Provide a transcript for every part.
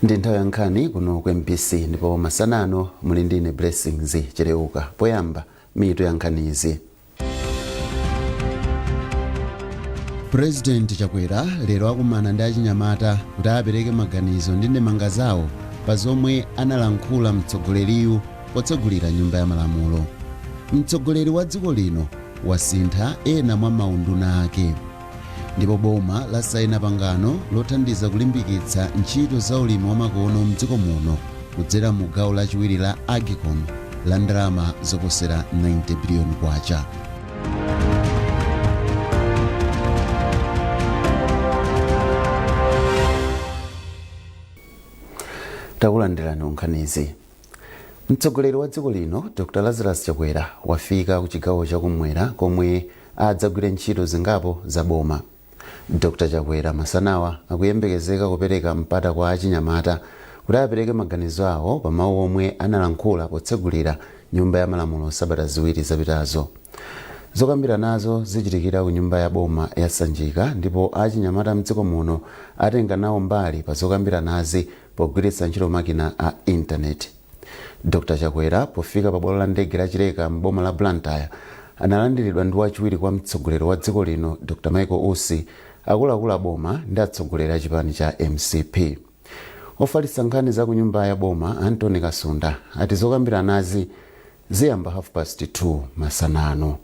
Ndi nthawi ya nkhani kuno ku MBC ndipo masanano muli ndine Blessings Chereuka. Poyamba mitu ya nkhanizi. President Chakwera lero akumana ndi achinyamata kuti apereke maganizo ndi ndemanga zawo pa zomwe analankhula mtsogoleriyu potsegulira nyumba ya malamulo. Mtsogoleri wa dziko lino wasintha ena mwa maunduna ake. Ndipo boma lasaina pangano lothandiza kulimbikitsa ntchito za ulimi wa makono mdziko muno kudzera mu gawo lachiwiri la Agicom la ndalama zoposera 90 biliyoni kwacha. Takulandirani nkhanizi. Mtsogoleri wa dziko lino Dr. Lazarus Chakwera wafika ku chigawo chakumwera komwe adzagwire ntchito zingapo za boma. Dr. Chakwera masanawa akuyembekezeka kupereka mpata kwa achinyamata kuti apereke maganizo awo pa mawu omwe analankhula potsegulira nyumba ya malamulo sabata ziwiri zapitazo. Zokambira nazo zichitikira ku nyumba ya boma ya Sanjika ndipo achinyamata mdziko muno atenga nawo mbali pa zokambira nazi pogwiritsa ntchito makina a intaneti. Dr. Chakwera pofika pa bwalo la ndege la Chileka m'boma la Blantyre analandiridwa ndi wachiwiri kwa mtsogoleri wa dziko lino Dr. Michael Usi, akuluakulu a boma ndi atsogoleri a chipani cha MCP. Ofalitsa nkhani za ku nyumba ya boma Anthony Kasunda ati zokambira nazi ziyamba 2:30 masanano.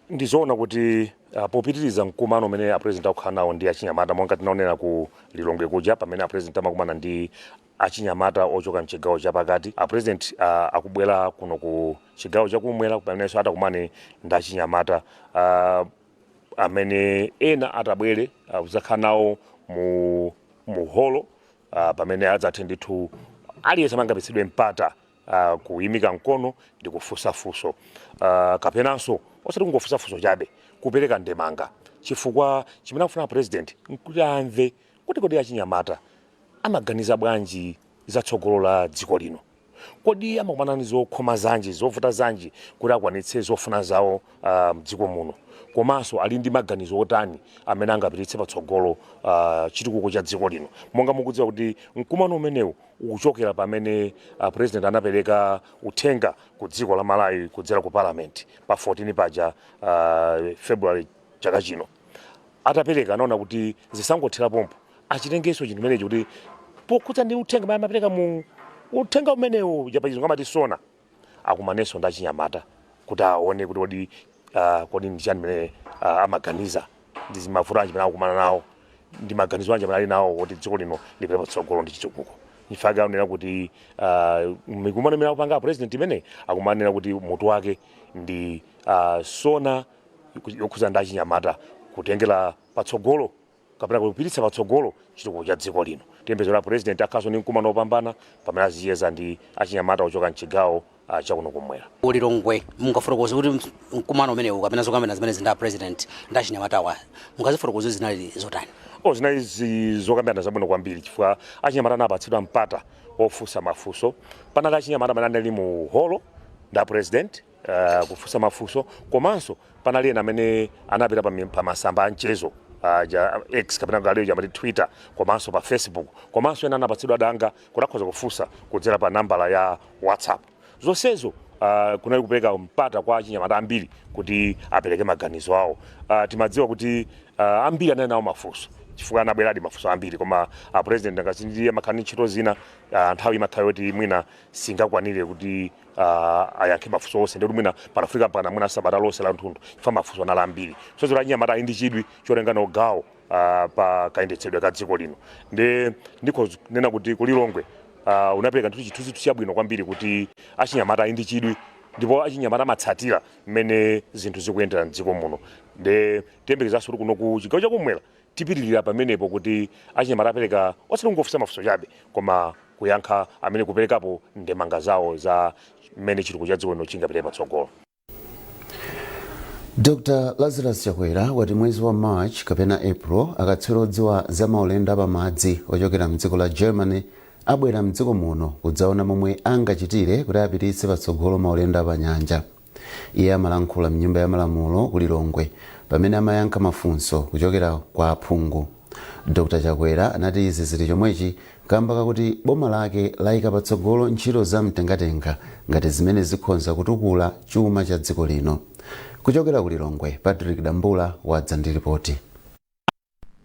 Ndizoona kuti popitiriza mkumano umene apresident akukhala nawo ndi achinyamata monga tinaonera ku Lilongwe kuja pamene apresident amakumana ndi achinyamata ochoka mchigawo chapakati. Apresident akubwera kuno ku chigawo chakumwera pamenenso atakumane ndi achinyamata amene ena atabwere kuzakhala nawo mu holo pamene adzathe ndithu aliyense amangapitsidwe mpata kuyimika mkono ndi kufusafuso kapenanso osati kungofusafuso chabe kupereka ndemanga chifukwa chimene akufuna president nkuti amve kuti kodi achinyamata amaganiza bwanji zatsogolo la dziko lino, kodi amakumana ndi zokhoma zanji zovuta zanji kuti akwanitse zofuna zawo mdziko muno, komanso ali ndi maganizo otani amene angapititse patsogolo chitukuko cha dziko lino. Monga mukudziwa kuti mkumano umenewu ukuchokera pamene president anapereka uthenga ku dziko la Malawi kudzera ku parliament pa 14 paja February chaka chino. Atapereka anaona kuti zisangothera pompo achitengenso chinthu chimenechi kuti pokhuza ndi uthenga amene amapereka mu uthenga umenewu chapachizungu amati sona akumanenso ndi achinyamata kuti aone kuti kodi ndi chani mene amaganiza ndi mavuto anji mene akukumana nawo ndi maganizo anji mene ali nawo kuti dziko lino lipite patsogolo ndi chitukuko. Ifaka aonera kuti mikumano imene akupanga president imene akumanena kuti mutu wake ndi sona yokhuza ndi achinyamata kutengera patsogolo kapena kupititsa patsogolo chitukuko cha dziko lino. Tembezo la president akhaso ni mkumano opambana pamene aziyeza ndi achinyamata ochoka mchigawo chakuno kumwera. Lilongwe mungafotokoza kuti mkumano umenewu kapena zokambirana zimene zinda president ndi achinyamata awa mungazifotokoza zinali zotani? Zinali zokambirana zabwino kwambiri chifukwa achinyamata anapatsidwa mpata ofunsa mafunso. Panali achinyamata amene anali mu holo nda president kufunsa mafunso, komanso panali ena amene anapita pa masamba a mchezo X kapena galero jamati Twitter komanso pa Facebook, komanso ena anapatsidwa danga kuti akhoza kufunsa kudzera pa nambala ya WhatsApp. Zonsezo kunali kupereka mpata kwa achinyamata ambiri kuti apereke maganizo awo. Timadziwa kuti ambiri anali nawo mafunso chifukwa anabweradi mafunso ambiri, koma president ngati amakhani ntchito zina nthawi imakhala yoti mwina singakwanire kuti ayankhe mafunso onse ndi mwina panafika mpaka mwina sabata lonse la mtundu chifukwa mafunso anali ambiri. So achinyamata ali ndi chidwi chotenga gawo pa kayendetsedwe ka dziko lino. Ndiko nena kuti ku Lilongwe unapereka nthu chithunzi chabwino kwambiri kuti achinyamata ali ndi chidwi ndipo achinyamata amatsatira mmene zinthu zikuyendera mdziko muno. Tiyembekezaso kuti kuno ku chigawo chakumwera tipitirira pamenepo kuti achinyamata apereka osati kungofunsa mafunso chabe koma kuyankha amene kuperekapo ndemanga zawo za mmene chitukuko cha dziko lino chingapite patsogolo. Dr. Lazarus Chakwera wati mwezi wa March kapena April akatswiri odziwa za maulendo apamadzi ochokera mdziko la Germany abwera mdziko muno kudzaona momwe angachitire kuti apititse patsogolo maulendo apanyanja. Iye amalankhula mnyumba ya malamulo ku Lilongwe pamene amayankha mafunso kuchokera kwa aphungu. Dr. Chakwera anati izi zili chomwechi kamba kakuti boma lake layika patsogolo ntchito za mtengatenga ngati zimene zikhonza kutukula chuma cha dziko lino. Kuchokera ku Lilongwe, Patrick Dambula wadza ndi ripoti.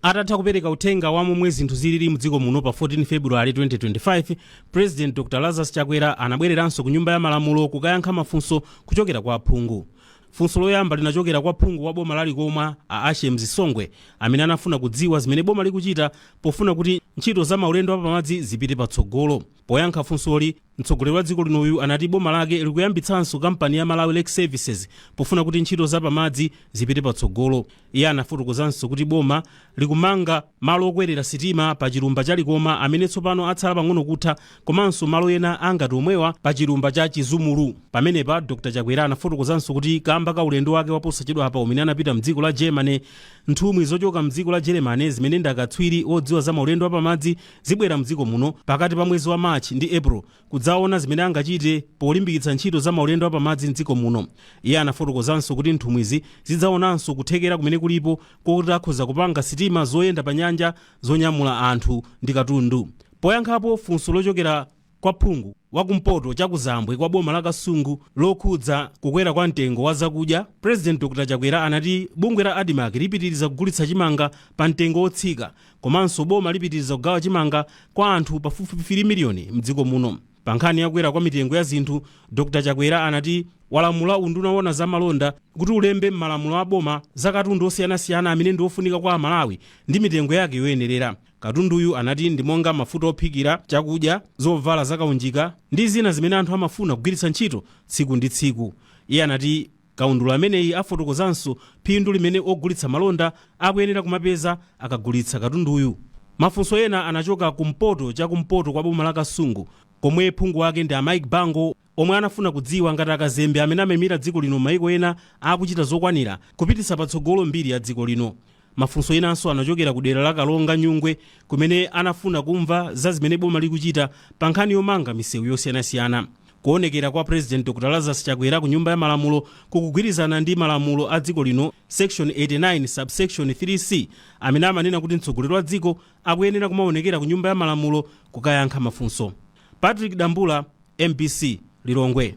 Atatha kupereka uthenga wa momwe zinthu zilili mdziko muno pa 14 February 2025, President Dr. Lazarus Chakwera anabwereranso ku nyumba ya malamulo kukayankha mafunso kuchokera kwa aphungu. Funso loyamba linachokera kwa phungu wa boma lalikoma a Ashe Mzisongwe amene anafuna kudziwa zimene boma likuchita pofuna kuti ntchito za maulendo apamadzi zipite patsogolo. Poyankha funsoli, mtsogoleri wa dziko linoyu anati boma lake likuyambitsanso kampani ya Malawi Lake Services pofuna kuti ntchito za pamadzi zipite patsogolo. Iye anafotokozanso kuti boma likumanga malo okwerera sitima pa chilumba cha Likoma amene tsopano atsala pang'ono kutha, komanso malo ena angati omwewa pa chilumba cha Chizumulu. Pamenepa Dr. Chakwera anafotokozanso kuti kamba ka ulendo wake waposachedwa apa umene anapita mdziko la Germany, nthumwi zochoka mdziko la Germany zimene ndi akatswiri odziwa za maulendo apamadzi zibwera mdziko muno pakati pa mwezi wa March ndi April kudzaona zimene angachite polimbikitsa ntchito za maulendo apamadzi mdziko muno. Iye anafotokozanso kuti nthumwizi zidzaonanso kuthekera kumene kulipo kokuti akhoza kupanga sitima zoyenda pa nyanja zonyamula anthu ndi katundu. Poyankhapo funso lochokera kwa phungu wakumpoto cha kuzambwe kwa boma la Kasungu lokhudza kukwera kwa mtengo wa zakudya, President Dr. Chakwera anati bungwe la Adimak lipitiriza kugulitsa chimanga pa mtengo otsika, komanso boma lipitiriza kugawa chimanga kwa anthu pafupifupi 3 miliyoni mdziko muno. Pa nkhani yakwera kwa mitengo ya zinthu, Dr. Chakwera anati walamula unduna wona za malonda kuti ulembe m'malamulo a boma za katundu osiyanasiyana amene ndi ofunika kwa Amalawi ndi mitengo yake yoyenerera. Katunduyu anati ndi monga mafuta ophikira chakudya, zovala zakaunjika ndi zina zimene anthu amafuna kugwiritsa ntchito tsiku ndi tsiku. Iye anati kaundula ameneyi afotokozanso phindu limene ogulitsa malonda akuyenera kumapeza akagulitsa katunduyu. Mafunso ena anachoka kumpoto cha kumpoto kwa boma la Kasungu, komwe phungu wake ndi Mike Bango, omwe anafuna kudziwa ngati akazembe amene amemira dziko lino maiko ena akuchita zokwanira kupititsa patsogolo mbiri ya dziko lino. Mafunso enanso anachokera ku dera la Kalonga Nyungwe, kumene anafuna kumva za zimene boma likuchita pa nkhani yomanga misewu yosiyanasiyana. Kuonekera kwa President Dr. Lazarus Chakwera ku nyumba ya malamulo kukugwirizana ndi malamulo a dziko lino section 89 subsection 3C amene amanena kuti mtsogoleri wa dziko akuyenera kumaonekera ku nyumba ya malamulo kukayankha mafunso. Patrick Dambula, MBC, Lilongwe.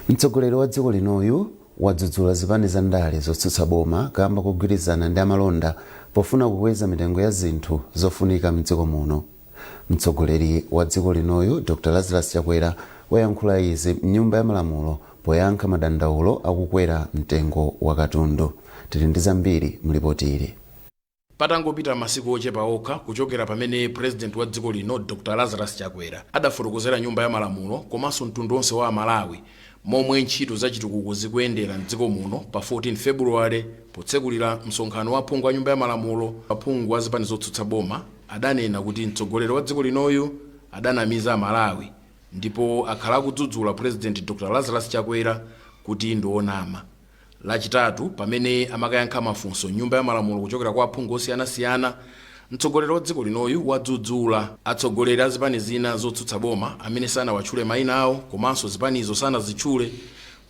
Mtsogoleri wa dziko linoyu wadzudzula zipani za ndale zotsutsa boma kamba kugwirizana ndi amalonda pofuna kukweza mitengo ya zinthu zofunika mdziko muno. Mtsogoleri wa dziko linoyu Dr. Lazarus Chakwera wayankhula izi mnyumba ya malamulo poyankha madandaulo akukwera mtengo wa katundu. Tili ndi zambiri mlipoti ili. Patangopita masiku ochepa okha kuchokera pamene President wa dziko lino Dr. Lazarus Chakwera adafotokozera nyumba ya malamulo komanso mtundu onse wa Malawi momwe ntchito za chitukuko zikuyendera mdziko muno pa 14 February potsekulira msonkhano wa phungu wa nyumba ya malamulo. Aphungu wa zipani zotsutsa boma adanena kuti mtsogoleri wa dziko linoyu adanamiza Malawi ndipo akhala kudzudzula President Dr. Lazarus Chakwera kuti ndionama. Lachitatu pamene amakayankha mafunso nyumba ya malamulo kuchokera kwa aphungu osiyanasiyana, mtsogoleri wa dziko linoyu wadzudzula atsogoleri a zipani zina zotsutsa boma amene sanawatchule mayina awo komanso zipanizo sanazitchule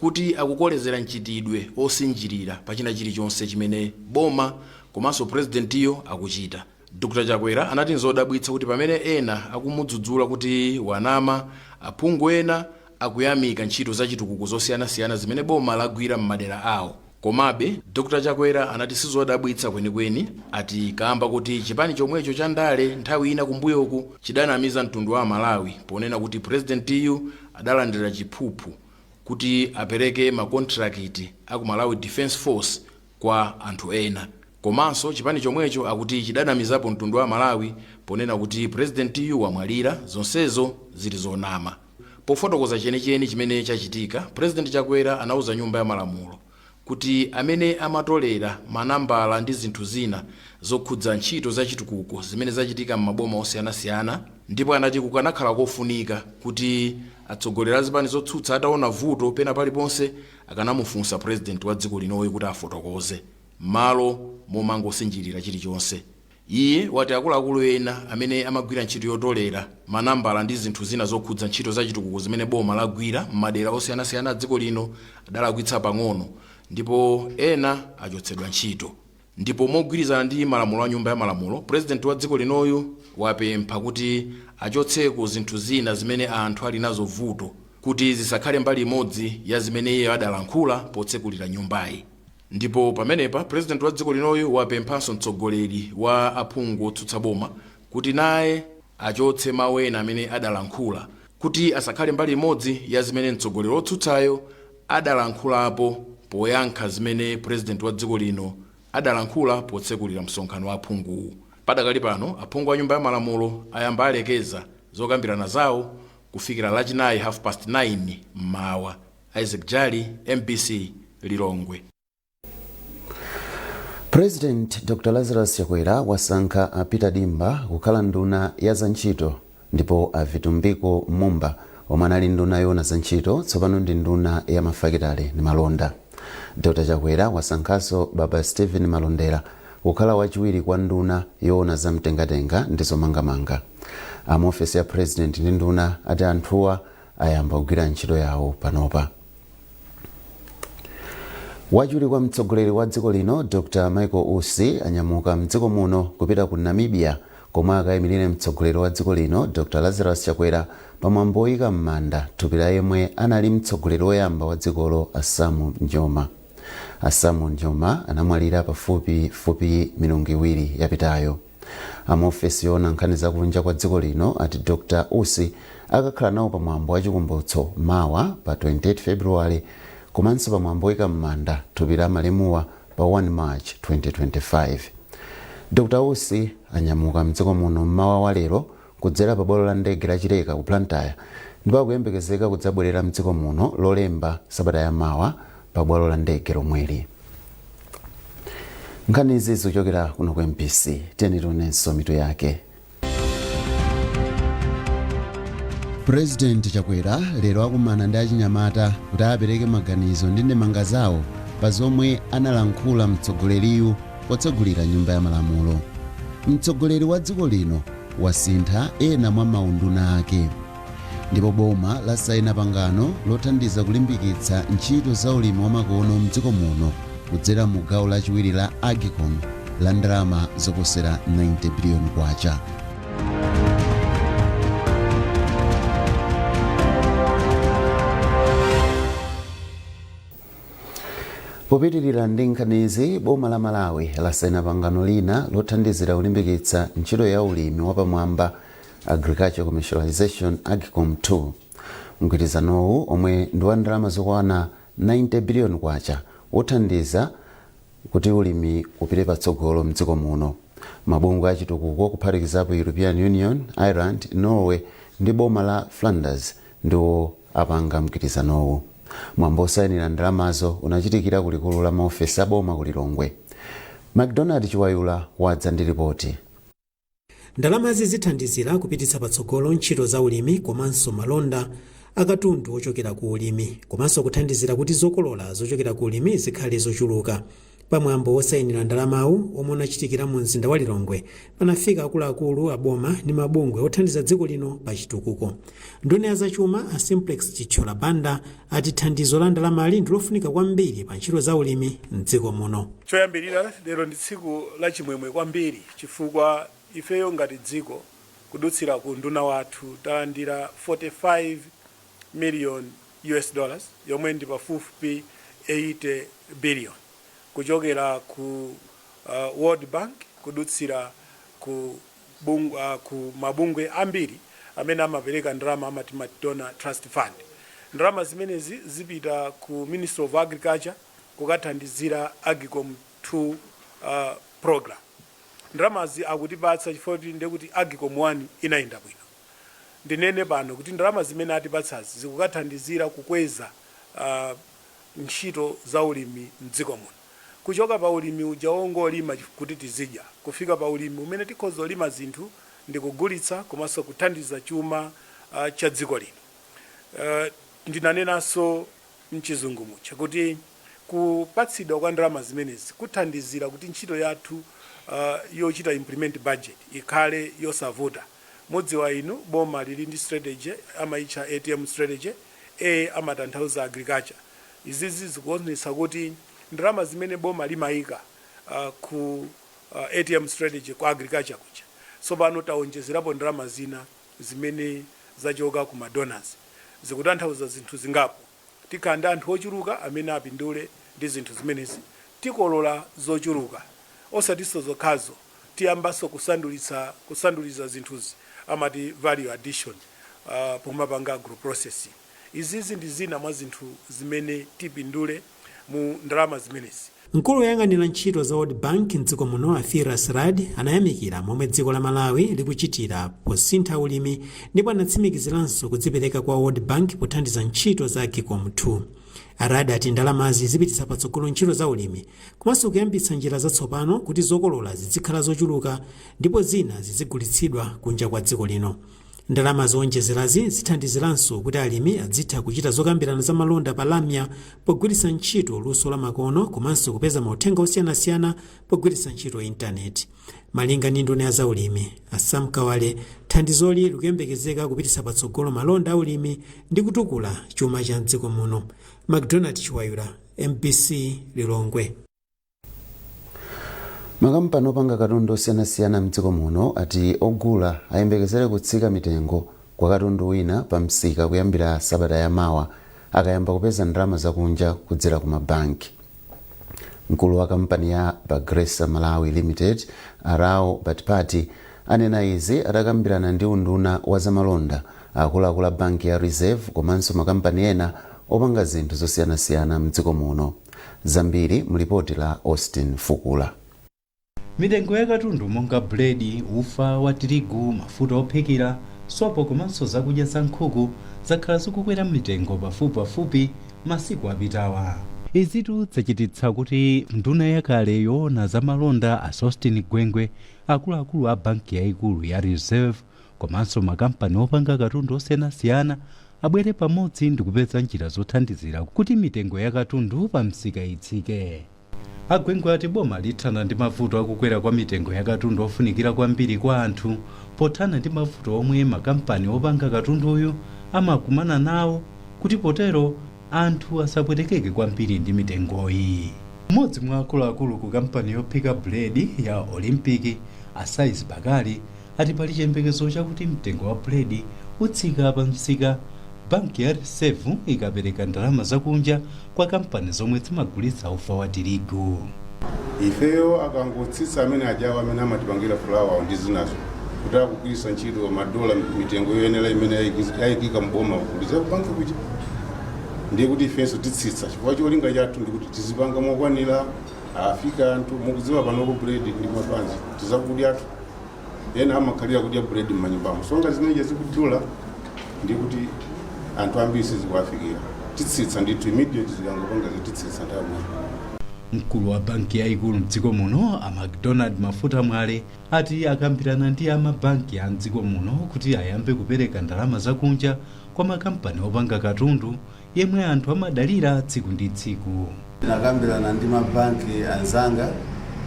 kuti akukolezera mchitidwe osinjirira pa china chilichonse chimene boma komanso presidentiyo akuchita. Dr. Chakwera anati nzodabwitsa kuti pamene ena akumudzudzula kuti wanama, aphungu ena akuyamika ntchito za chitukuko zosiyanasiyana zimene boma lagwira m'madera awo. Komabe Dr. Chakwera anati sizodabwitsa kwenikweni, ati kamba kuti chipani chomwecho cha ndale nthawi ina kumbuyoku chidanamiza mtundu wa Malawi ponena kuti presidentiyu adalandira chiphuphu kuti apereke makontrakiti aku Malawi Defense Force kwa anthu ena. Komanso chipani chomwecho akuti chidanamizapo mtundu wa Malawi ponena kuti presidentiyu wamwalira, zonsezo zili zonama. Pofotokoza chenicheni chimene chachitika, President Chakwera anauza nyumba ya malamulo kuti amene amatolera manambala ndi zinthu zina zokhudza ntchito za chitukuko zimene zachitika m'maboma osiyanasiyana, ndipo anati kukanakhala kofunika kuti atsogoleri a zipani zotsutsa ataona vuto pena paliponse akanamufunsa president wa dziko linoyo kuti afotokoze malo momangosinjirira chilichonse. Iye wati akuluakulu ena amene amagwira ntchito yotolera manambala ndi zinthu zina zokhudza ntchito za chitukuko zimene boma lagwira m'madera osiyanasiyana a dziko lino adalakwitsa pang'ono ndipo ena achotsedwa ntchito. ndipo mogwirizana ndi malamulo a nyumba ya malamulo president wa dziko linoyo wapempha kuti achotseko zinthu zina zimene anthu ali nazo vuto kuti zisakhale mbali imodzi ya zimene iye adalankhula potsekulira nyumbayi. Ndipo pamenepa president wa dziko linoyo wapemphanso mtsogoleri wa aphungu otsutsa boma kuti naye achotse mawu ena amene adalankhula kuti asakhale mbali imodzi ya zimene mtsogoleri otsutsayo adalankhulapo poyankha zimene president wa dziko lino adalankhula potsekulira msonkhano wa aphungu. Padakali pano aphungu a nyumba ya malamulo ayamba alekeza zokambirana zawo kufikira lachinayi 9:30 mmawa. Isaac Jali, MBC, Lilongwe. President Dr. Lazarus Chakwera wasankha a Peter Dimba kukhala nduna ya zantchito ndipo a Vitumbiko Mumba omwe anali nduna yona zantchito tsopano ndi nduna ya mafakitale ndi malonda. Dr. Chakwera wasankhanso Baba Stephen Malondera kukhala wachiwiri kwa nduna yona zamtengatenga ndi zomangamanga. Amaofesi ya president ndi nduna ati anthuwa ayamba kugwira ntchito yawo panopa. Wachiwiri kwa mtsogoleri wa dziko lino Dr. Michael Usi anyamuka mdziko muno kupita ku Namibia komwe akayimirire mtsogoleri wa dziko lino Dr. Lazarus Chakwera pamwambo oyika m'manda thupi la yemwe anali mtsogoleri woyamba wa dzikolo Asamu Njoma. Asamu Njoma anamwalira pafupi milungu iwiri yapitayo. Amaofesi yona nkhani zakunja kwa dziko lino ati Dr. Usi akakhala nawo pamwambo wachikumbutso mawa pa 28 February komanso pamwambo oyika m'manda thupi la malemuwa pa 1 March 2025. Dr. Usi anyamuka mdziko muno mmawa wa lero kudzera pa bwalo la ndege la Chileka ku Blantyre ndipo akuyembekezeka kudzabwerera mdziko muno lolemba sabata ya mawa pa bwalo la ndege lomweli. Nkhani izi zikuchokera kuno ku MBC, tiyeni tionenso mitu yake. President Chakwera lero akumana ndi achinyamata kuti apereke maganizo ndi ndemanga zawo pa zomwe analankhula mtsogoleriyu potsegulira nyumba ya malamulo. Mtsogoleri wa dziko lino wasintha ena mwa maunduna ake. Ndipo boma lasayina pangano lothandiza kulimbikitsa ntchito za ulimi wa makono mdziko muno kudzera mu gawo lachiwiri la Agicom la ndalama zoposera 90 biliyoni kwacha. Popitirira ndi nkhanizi, boma la Malawi lasayina pangano lina lothandizira kulimbikitsa ntchito ya ulimi wapamwamba Agriculture Commercialization Agicom 2. Mgwirizanowu omwe ndi wa ndalama zokwana 90 biliyoni kwacha wothandiza kuti ulimi upite patsogolo mdziko muno. Mabungwe achitukuko kuphatikizapo European Union, Ireland, Norway ndi boma la Flanders ndiwo apanga mgwirizanowu. Mwambo osayinira ndalamazo unachitikira kulikulu la maofesi aboma ku Lilongwe. McDonald Chiwayula wadza ndi ripoti. Ndalamazi zithandizira kupititsa patsogolo ntchito za ulimi komanso malonda akatundu ochokera ku ulimi komanso kuthandizira kuti zokolola zochokera ku ulimi zikhale zochuluka. Pamwambo osayinira ndalamawu omwe unachitikira mu mzinda wa Lilongwe panafika akuluakulu aboma ndi mabungwe othandiza dziko lino pa chitukuko. Nduna ya zachuma a Simplex Chichola Banda ati thandizo la ndalamali ndilofunika kwambiri pa ntchito za ulimi mdziko muno. Choyambirira lero ndi tsiku la chimwemwe kwambiri chifukwa ifeyo ngati dziko kudutsira ku nduna wathu talandira 45 million US dollars yomwe ndi pafupi 80 billion kuchokera ku World Bank kudutsira ku mabungwe ambiri amene amapereka ndalama amati donor trust fund. Ndalama zimenezi zipita ku Ministry of Agriculture kukathandizira Agicom 2 program. Ndalamazi akutipatsa chifukwa ndekuti Agicom 1 inayenda bwino. Ndinene pano kuti ndalama zimene atipatsazi zikukathandizira kukweza ntchito za ulimi mdziko muno. Kuchoka pa ulimi uja wongolima kuti tizidya kufika pa ulimi umene tikhoza olima zinthu ndi kugulitsa komanso kuthandiza chuma cha dziko lino. Ndinanenanso mchizungumu chakuti kupatsidwa kwa ndalama zimenezi kuthandizira kuti ntchito yathu yochita implement budget ikhale yosavuta. Mudziwa inu boma lili ndi strategy amaitcha ATM strategy amatanthauza agriculture. Izizi zikuonesa kuti ndalama zimene boma limayika ku ATM strategy ku agriculture kucha. So pano taonjezerapo ndalama zina zimene zachoka ku madonors. Zikutanthauza zinthu zingapo. Tikanda anthu ochuluka amene apindule ndi zinthu zimenezi. Tikolola zochuluka. Osatiso zokhazo tiyambaso kusanduliza zinthuzi amati value addition pomapanga agro processing. Izizi ndi zina mwa zinthu zimene tipindule mu ndalama zimenezi. Mkulu woyang'anira ntchito za World Bank mdziko muno Afiras Rad anayamikira momwe dziko la Malawi likuchitira posintha ulimi ndipo anatsimikiziranso kudzipereka kwa World Bank pothandiza ntchito za AGCOM 2. Arad ati ndalamazi zipititsa patsogolo ntchito za ulimi komanso kuyambitsa njira zatsopano kuti zokolola zizikhala zochuluka ndipo zina zizigulitsidwa kunja kwa dziko lino. Ndalama zowonjezerazi zithandiziranso kuti alimi adzitha kuchita zokambirana za malonda pa lamya pogwiritsa ntchito luso la makono komanso kupeza mauthenga osiyanasiyana pogwiritsa ntchito intaneti. Malinga ndi nduna ya zaulimi Sam Kawale, thandizoli likuyembekezeka kupititsa patsogolo malonda aulimi ndi kutukula chuma cha mdziko muno. McDonald Chiwayula, MBC Lilongwe. Makampani opanga katundu osiyanasiyana mdziko muno ati ogula ayembekezere kutsika mitengo kwa katundu wina pa msika kuyambira sabata yamawa akayamba kupeza ndalama zakunja kudzera ku mabanki. Mkulu wa kampani ya Bagresa Malawi Limited Arao Batipati anena izi atakambirana ndi unduna wa zamalonda akuluakulu a banki ya Reserve komanso makampani ena opanga zinthu zosiyanasiyana mdziko muno. Zambiri mlipoti la Austin Fukula. Mitengo ya katundu monga buledi, ufa wa tirigu, mafuta ophikira, sopo komanso zakudya za nkhuku zakhala zikukwera mitengo pafupipafupi masiku apitawa. Izitu zachititsa kuti nduna yakale yoona zamalonda a Austin Gwengwe, akuluakulu a banki yaikulu ya Reserve komanso makampani opanga katundu osiyanasiyana abwere pamodzi ndi kupeza njira zothandizira kuti mitengo ya katundu pa msika itsike. Agwengwe ati boma lithana ndi mavuto akukwera kwa mitengo ya katundu ofunikira kwambiri kwa anthu pothana ndi mavuto omwe makampani opanga katunduyo amakumana nawo kuti potero anthu asapwetekeke kwambiri ndi mitengoyi. Mmodzi mwa akuluakulu ku kampani yophika buledi ya Olympic Asais Bakali ati pali chiyembekezo chakuti mtengo wa buledi utsika pa msika banki ya Reserve ikapereka ndalama zakunja kwa kampani zomwe zimagulitsa ufa wa tirigu. Ifeyo akangotsitsa amene ajawa amene amatipangira fulawa ndi zinazo kutaka kugwiritsa ntchito madola mitengo yoyenera imene yayikika mboma kuliza kupange kuja ndiye kuti ifenso titsitsa chifukwa cholinga chathu ndikuti tizipanga mokwanira afika anthu mukudziwa panopo buledi ndi mapanzi tizakudyatu ena amakhalira kudya buledi m'manyumbamo songa zineje zikudula ndikuti anthu ambiri sizikuwafikira titsitsa ndithu immediate zikangopanga zititsitsa nthawi. Mkulu wa banki yaikulu mdziko muno a McDonald Mafuta Mwale ati akambirana ndi amabanki a mdziko muno kuti ayambe kupereka ndalama zakunja kwa makampani opanga katundu yemwe anthu amadalira tsiku ndi tsiku. Nakambirana ndi mabanki anzanga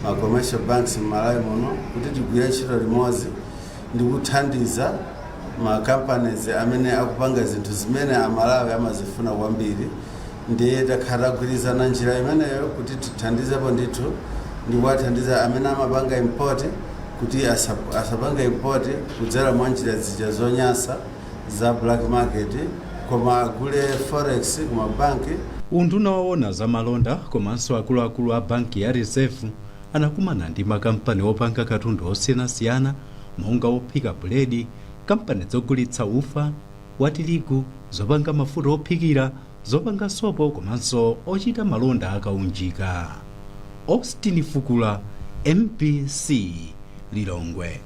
ma commercial banks m'Malawi muno kuti tigwire ntchito limodzi ndi kuthandiza ma companies amene akupanga zinthu zimene amalawi amazifuna kwambiri ndiye takhala kugwirizana njira imeneyo kuti tithandizepo ndithu ndi kuwathandiza amene amapanga import kuti asapanga import kudzera mwa njira zija zonyasa za black market koma agule forex kuma banki. Unduna waona zamalonda komanso akuluakulu a banki ya Reserve anakumana ndi makampani opanga katundu osiyanasiyana monga ophika buledi, kampani zogulitsa ufa wa tirigu, zopanga mafuta ophikira, zopanga sopo komanso ochita malonda akaunjika. Austin Fukula, MBC Lilongwe.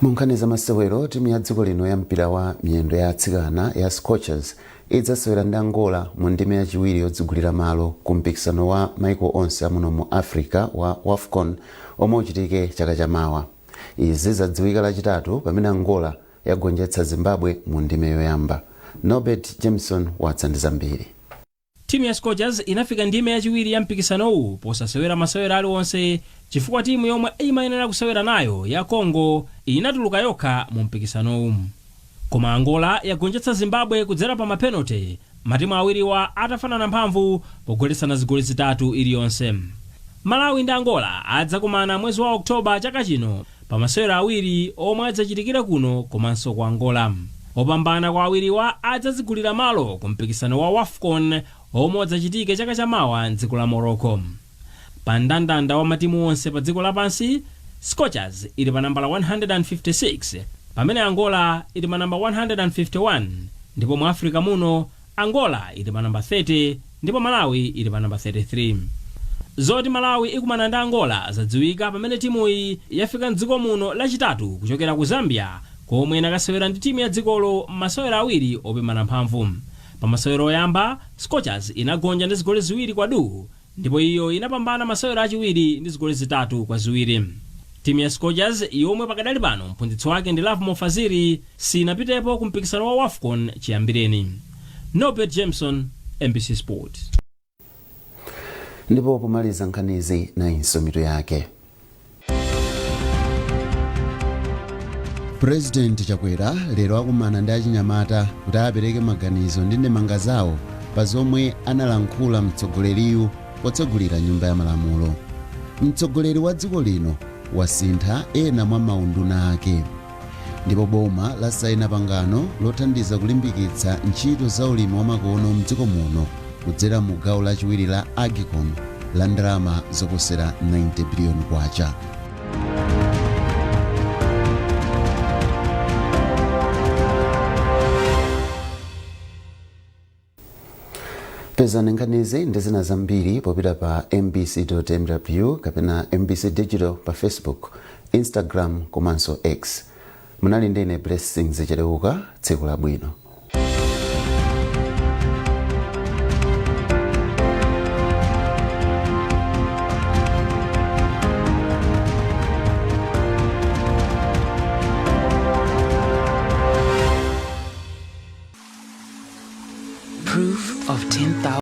Munkhani za masewero, timu ya dziko lino ya mpira wa miyendo ya atsikana ya Scorchers idzasewera ndi Angola mu ndime yachiwiri yodzigulira malo ku mpikisano wa maiko onse amuno mu Africa wa WAFCON omwe uchitike chaka chamawa. Izi zadziwika lachitatu pamene Angola yagonjetsa Zimbabwe mu ndime yoyamba. Norbert Jameson watsandiza mbiri. Timu ya Scorchers inafika ndime yachiwiri ya mpikisanowu posasewera masewera aliwonse chifukwa timu yomwe imayenera kusewera nayo ya Congo inatuluka yokha mu mpikisanowu. Koma Angola yagonjetsa Zimbabwe kudzera pa mapenalty matimu awiriwa atafanana mphamvu pogoletsana zigoli zitatu iliyonse. Malawi ndi Angola adzakumana mwezi wa Oktoba chaka chino pa masewero awiri omwe adzachitikira kuno komanso ku Angola. Opambana kwa awiriwa adzazigulira malo ku mpikisano wa WAFCON omwe adzachitike chaka chamawa m'dziko la Morocco. Pa mndandanda wa matimu onse pa dziko lapansi, Scorchers ili pa nambala 156 pamene Angola ili pa namba 151, ndipo mu Africa muno Angola ili pa namba 30 ndipo Malawi ili pa namba 33. Zoti Malawi ikumana ndi Angola zadziwika pamene timu iyi yafika m'dziko muno lachitatu kuchokera ku Zambia, komwe inakasewera ndi timu ya dzikolo masewero awiri opimana mphamvu. Pa masewero oyamba Scorchers inagonja ndi zigoli ziwiri kwa du, ndipo iyo inapambana masewero achiwiri ndi zigoli zitatu kwa ziwiri. Timu ya Scorchers yomwe pakadali pano mphunzitsi wake ndi Love Mofaziri sinapitepo ku mpikisano wa WAFCON chiyambireni. Nobert Jameson, MBC Sport. Ndipo pomaliza nkhanizi na insomitu yake. President Chakwera lero akumana ndi achinyamata kuti apereke maganizo ndi ndemanga zawo pa zomwe analankhula mtsogoleriyu potsegulira nyumba ya malamulo. Mtsogoleri wa dziko lino wasintha ena mwa maunduna ake, ndipo boma lasaina pangano lothandiza kulimbikitsa ntchito za ulimi wa makono mdziko muno kudzera mu gawo lachiwiri la Agicom la ndalama zoposera 90 biliyoni kwacha. Pezani nkhanizi ndi zina zambiri popita pa mbc.mw kapena MBC Digital pa Facebook, Instagram komanso X. Munali ndine Blessings Chilewuka. Tsiku labwino.